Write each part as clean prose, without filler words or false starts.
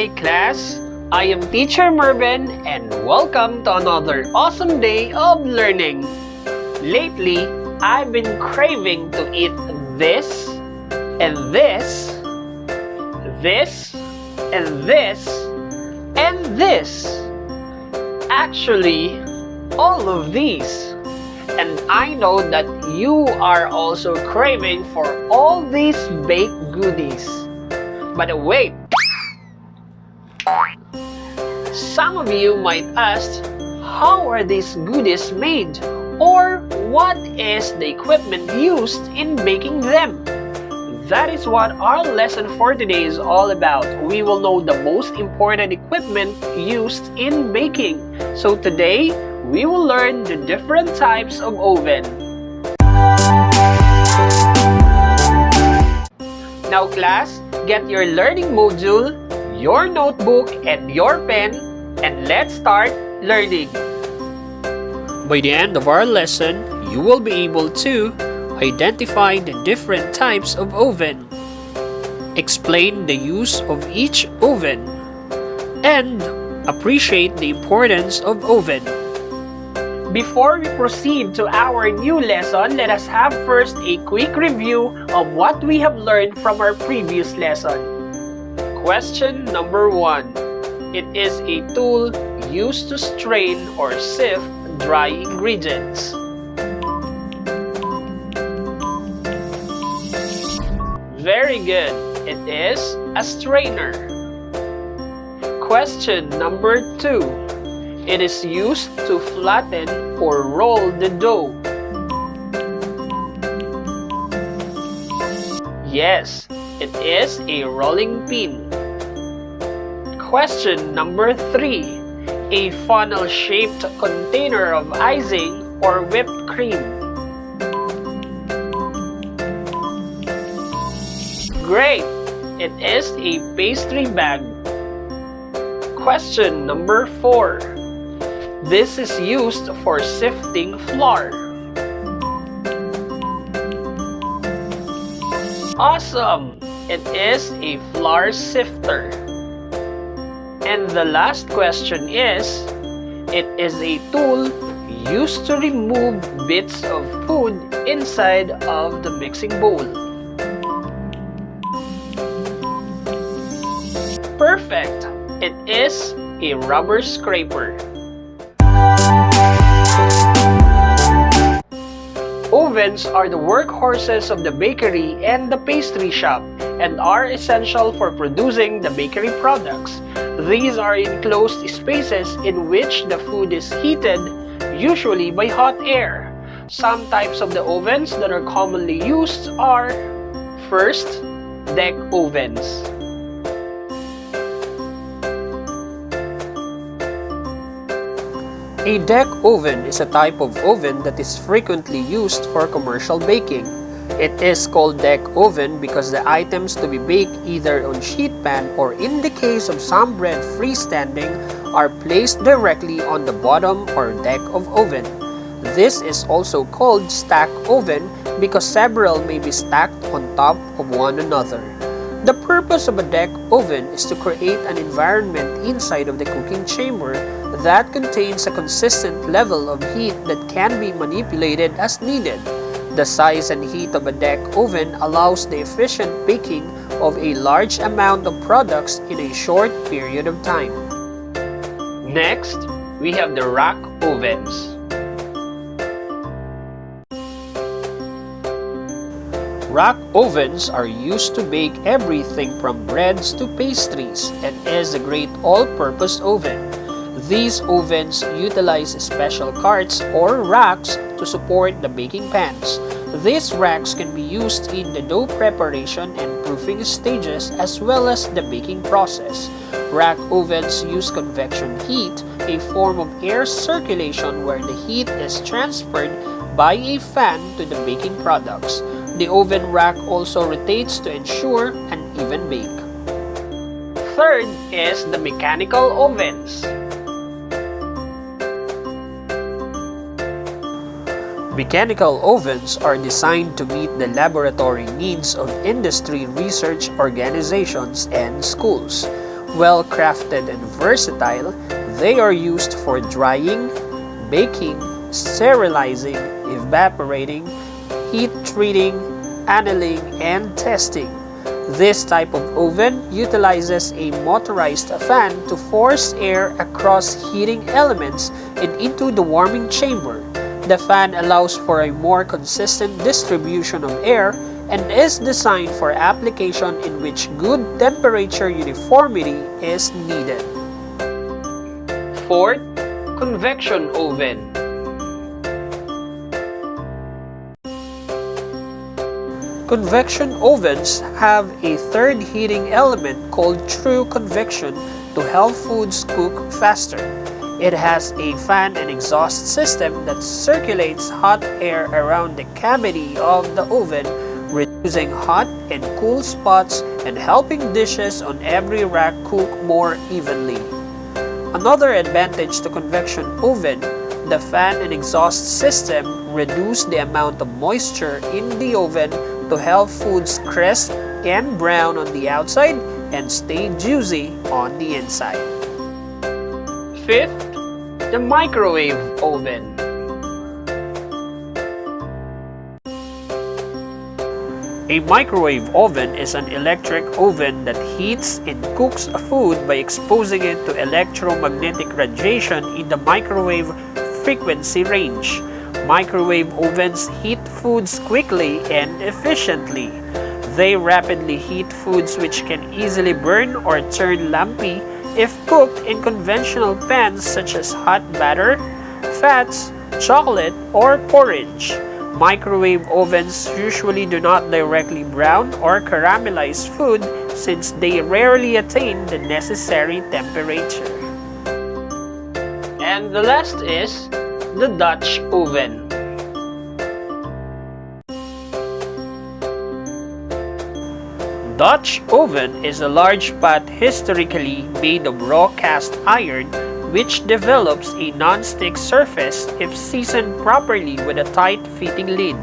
Hi class, I am Teacher Mervin and welcome to another awesome day of learning. Lately, I've been craving to eat this and this, this and this and this. Actually, all of these. And I know that you are also craving for all these baked goodies. But wait! Some of you might ask, how are these goodies made? Or what is the equipment used in baking them? That is what our lesson for today is all about. We will know the most important equipment used in baking. So today, we will learn the different types of oven. Now class, get your learning module, your notebook, and your pen, and let's start learning. By the end of our lesson, you will be able to identify the different types of oven, explain the use of each oven, and appreciate the importance of oven. Before we proceed to our new lesson, let us have first a quick review of what we have learned from our previous lesson. Question number 1. It is a tool used to strain or sift dry ingredients. Very good. It is a strainer. Question number 2. It is used to flatten or roll the dough. Yes, it is a rolling pin. Question number 3. A funnel-shaped container of icing or whipped cream. Great! It is a pastry bag. Question number 4. This is used for sifting flour. Awesome! It is a flour sifter. And the last question is, it is a tool used to remove bits of food inside of the mixing bowl. Perfect! It is a rubber scraper. Ovens are the workhorses of the bakery and the pastry shop and are essential for producing the bakery products. These are enclosed spaces in which the food is heated, usually by hot air. Some types of the ovens that are commonly used are: first, deck ovens. A deck oven is a type of oven that is frequently used for commercial baking. It is called deck oven because the items to be baked either on sheet pan or, in the case of some bread, freestanding, are placed directly on the bottom or deck of oven. This is also called stack oven because several may be stacked on top of one another. The purpose of a deck oven is to create an environment inside of the cooking chamber that contains a consistent level of heat that can be manipulated as needed. The size and heat of a deck oven allows the efficient baking of a large amount of products in a short period of time. Next, we have the rack ovens. Rack ovens are used to bake everything from breads to pastries and is a great all-purpose oven. These ovens utilize special carts or racks to support the baking pans. These racks can be used in the dough preparation and proofing stages as well as the baking process. Rack ovens use convection heat, a form of air circulation where the heat is transferred by a fan to the baking products. The oven rack also rotates to ensure an even bake. Third is the mechanical ovens. Mechanical ovens are designed to meet the laboratory needs of industry research organizations and schools. Well crafted and versatile, they are used for drying, baking, sterilizing, evaporating, heat treating, annealing, and testing. This type of oven utilizes a motorized fan to force air across heating elements and into the warming chamber. The fan allows for a more consistent distribution of air and is designed for application in which good temperature uniformity is needed. Fourth, convection oven. Convection ovens have a third heating element called true convection to help foods cook faster. It has a fan and exhaust system that circulates hot air around the cavity of the oven, reducing hot and cool spots and helping dishes on every rack cook more evenly. Another advantage to convection oven, the fan and exhaust system reduce the amount of moisture in the oven to help foods crisp and brown on the outside and stay juicy on the inside. Fifth, the microwave oven. A microwave oven is an electric oven that heats and cooks a food by exposing it to electromagnetic radiation in the microwave frequency range. Microwave ovens heat foods quickly and efficiently. They rapidly heat foods which can easily burn or turn lumpy if cooked in conventional pans such as hot batter, fats, chocolate, or porridge. Microwave ovens usually do not directly brown or caramelize food since they rarely attain the necessary temperature. And the last is the Dutch oven. Dutch oven is a large pot historically made of raw cast iron which develops a non-stick surface if seasoned properly with a tight-fitting lid.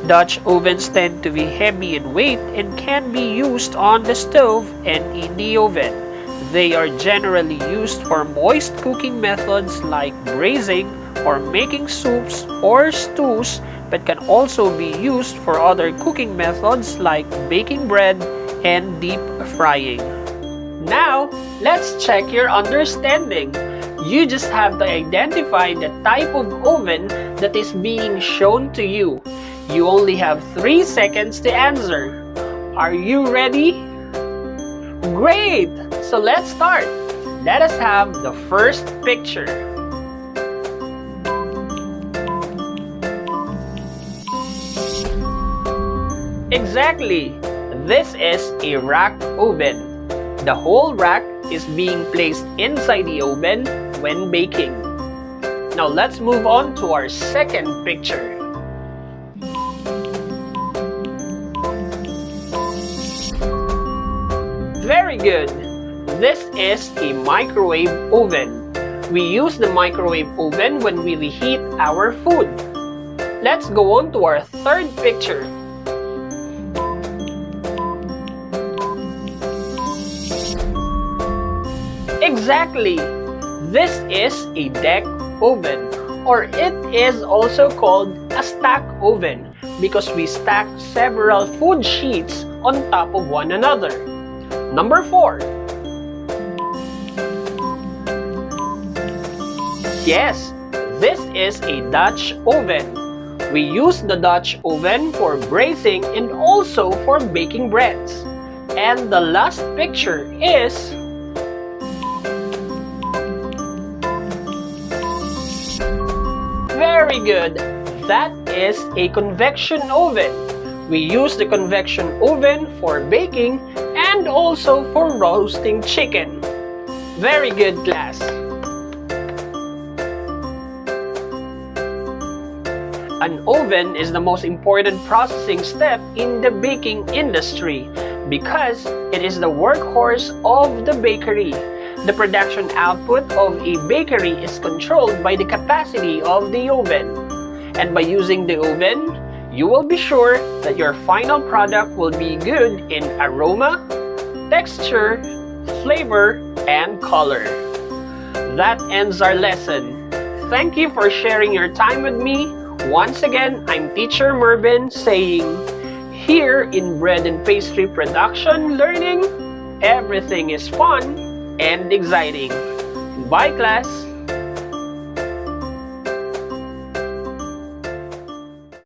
Dutch ovens tend to be heavy in weight and can be used on the stove and in the oven. They are generally used for moist cooking methods like braising or making soups or stews, but can also be used for other cooking methods like baking bread and deep frying. Now, let's check your understanding. You just have to identify the type of oven that is being shown to you. You only have 3 seconds to answer. Are you ready? Great! So let's start. Let us have the first picture. Exactly! This is a rack oven. The whole rack is being placed inside the oven when baking. Now let's move on to our second picture. Very good! This is a microwave oven. We use the microwave oven when we reheat our food. Let's go on to our third picture. Exactly! This is a deck oven, or it is also called a stack oven because we stack several food sheets on top of one another. Number 4. Yes, this is a Dutch oven. We use the Dutch oven for braising and also for baking breads. And the last picture is very good. That is a convection oven. We use the convection oven for baking and also for roasting chicken. Very good, class. An oven is the most important processing step in the baking industry because it is the workhorse of the bakery. The production output of a bakery is controlled by the capacity of the oven. And by using the oven, you will be sure that your final product will be good in aroma, texture, flavor and color. That ends our lesson. Thank you for sharing your time with me. Once again, I'm Teacher Mervin saying, here in Bread and Pastry Production Learning, everything is fun and exciting. Bye, class!